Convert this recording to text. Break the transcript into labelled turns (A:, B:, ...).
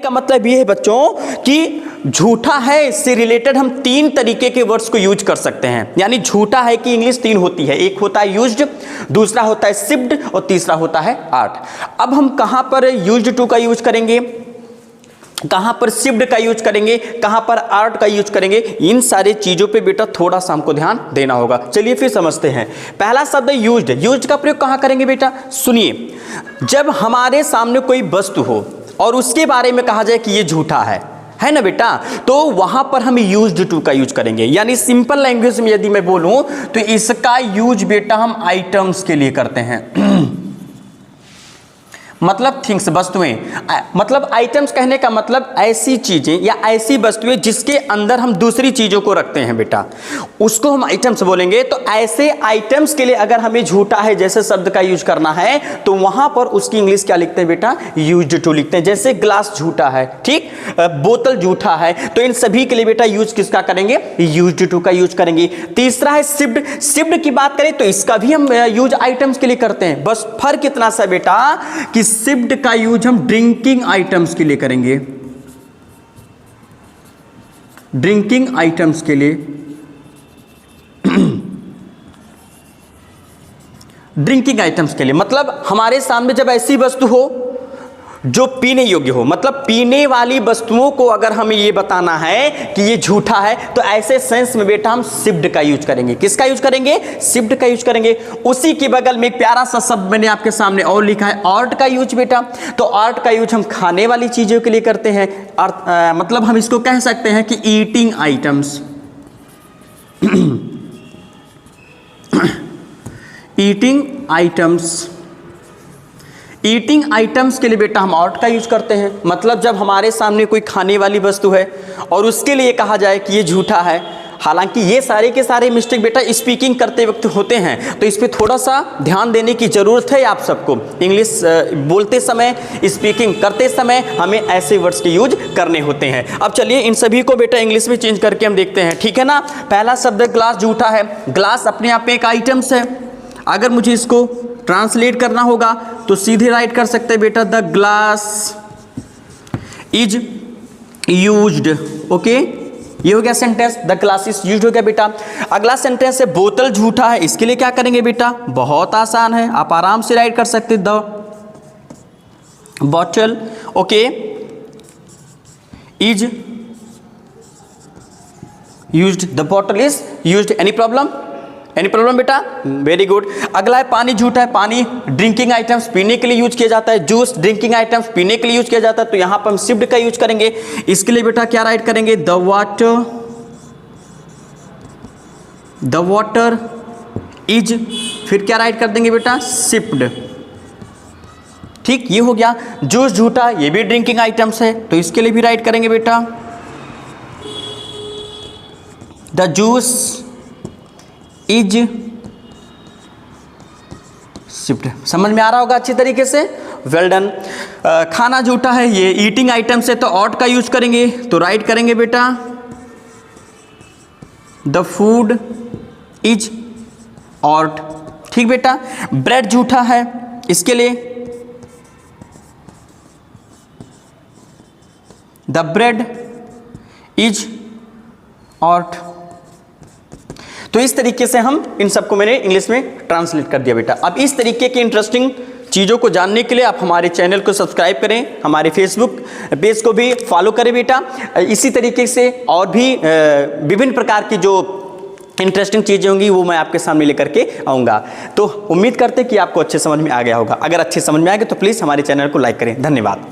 A: का मतलब ये है बच्चों कि झूठा है, इससे रिलेटेड हम तीन तरीके के वर्ड्स को यूज कर सकते हैं। यानी झूठा है कि इंग्लिश तीन होती है, एक होता है यूज्ड, दूसरा होता है सिप्ड और तीसरा होता है आर्ट। अब हम कहां पर यूज्ड टू का यूज करेंगे, कहां पर सिप्ड का यूज करेंगे, कहां पर आर्ट का यूज करेंगे, इन सारी चीजों पे बेटा थोड़ा सा हमको ध्यान देना होगा। चलिए फिर समझते हैं। पहला शब्द है यूज्ड। यूज्ड का प्रयोग कहां करेंगे बेटा, सुनिए। जब हमारे सामने कोई वस्तु हो और उसके बारे में कहा जाए कि ये झूठा है ना बेटा, तो वहां पर हम यूज्ड टू का यूज करेंगे। यानी सिंपल लैंग्वेज में यदि मैं बोलूं तो इसका यूज बेटा हम आइटम्स के लिए करते हैं। मतलब थिंग्स, वस्तुएं, मतलब आइटम्स कहने का मतलब ऐसी चीजें या ऐसी वस्तुएं जिसके अंदर हम दूसरी चीजों को रखते हैं बेटा, उसको हम आइटम्स बोलेंगे। तो ऐसे आइटम्स के लिए अगर हमें झूठा है जैसे शब्द का यूज करना है तो वहां पर उसकी इंग्लिश क्या लिखते हैं बेटा, यूज्ड टू लिखते हैं। जैसे ग्लास झूठा है, ठीक, बोतल झूठा है, तो इन सभी के लिए बेटा यूज किसका करेंगे, यूज्ड टू का यूज करेंगे। तीसरा है सिप्ड। सिप्ड की बात करें तो इसका भी हम यूज आइटम्स के लिए करते हैं, बस फर्क इतना सा बेटा कि सिप्ड का यूज हम ड्रिंकिंग आइटम्स के लिए करेंगे, ड्रिंकिंग आइटम्स के लिए। ड्रिंकिंग आइटम्स के लिए मतलब हमारे सामने जब ऐसी वस्तु हो जो पीने योग्य हो, मतलब पीने वाली वस्तुओं को अगर हमें ये बताना है कि ये झूठा है तो ऐसे सेंस में बेटा हम सिप्ड का यूज करेंगे। किसका यूज करेंगे, सिप्ड का यूज करेंगे। उसी के बगल में एक प्यारा सा शब्द मैंने आपके सामने और लिखा है, आर्ट का यूज बेटा। तो आर्ट का यूज हम खाने वाली चीजों के लिए करते हैं। मतलब हम इसको कह सकते हैं कि eating items. Eating items, eating items के लिए बेटा हम आर्ट का यूज करते हैं। मतलब जब हमारे सामने कोई खाने वाली वस्तु है और उसके लिए कहा जाए कि ये झूठा है, हालांकि ये सारे के सारे मिस्टेक बेटा स्पीकिंग करते वक्त होते हैं, तो इस पे थोड़ा सा ध्यान देने की जरूरत है आप सबको। इंग्लिश बोलते समय, स्पीकिंग करते समय हमें ऐसे वर्ड्स के यूज करने होते हैं। अब चलिए इन सभी को बेटा इंग्लिश में चेंज करके हम देखते हैं, ठीक है ना। पहला शब्द ग्लास झूठा है। ग्लास अपने आप में एक आइटम्स है। अगर मुझे इसको ट्रांसलेट करना होगा तो सीधे राइट कर सकते हैं बेटा, the glass is used. Okay, ये हो गया sentence, the glass is used हो गया बेटा। अगला सेंटेंस है बोतल झूठा है। इसके लिए क्या करेंगे बेटा, बहुत आसान है, आप आराम से राइट कर सकते हैं, the bottle okay is used, the bottle is used. Any problem, any problem बेटा, वेरी गुड। अगला है पानी झूठा है। पानी ड्रिंकिंग आइटम्स, पीने के लिए यूज किया जाता है। जूस ड्रिंकिंग आइटम्स, पीने के लिए यूज किया जाता है। तो यहां पर हम सिप्ड का यूज करेंगे। इसके लिए बेटा क्या राइट करेंगे, द वाटर इज, फिर क्या राइट कर देंगे बेटा, सिप्ड। ठीक, ये हो गया। जूस झूठा, ये भी ड्रिंकिंग आइटम्स है, तो इसके लिए भी राइट करेंगे बेटा, द जूस इज सिप्ड। समझ में आ रहा होगा अच्छी तरीके से, वेल डन। खाना झूठा है, ये ईटिंग आइटम्स है, तो आर्ट का यूज करेंगे, तो राइट करेंगे बेटा, द फूड इज आर्ट। ठीक बेटा। ब्रेड झूठा है, इसके लिए द ब्रेड इज आर्ट। तो इस तरीके से हम इन सबको मैंने इंग्लिश में ट्रांसलेट कर दिया बेटा। अब इस तरीके की इंटरेस्टिंग चीज़ों को जानने के लिए आप हमारे चैनल को सब्सक्राइब करें, हमारे फेसबुक पेज को भी फॉलो करें बेटा। इसी तरीके से और भी विभिन्न प्रकार की जो इंटरेस्टिंग चीज़ें होंगी वो मैं आपके सामने लेकर के आऊँगा। तो उम्मीद करते हैं कि आपको अच्छे समझ में आ गया होगा। अगर अच्छे समझ में आ गए तो प्लीज़ हमारे चैनल को लाइक करें। धन्यवाद।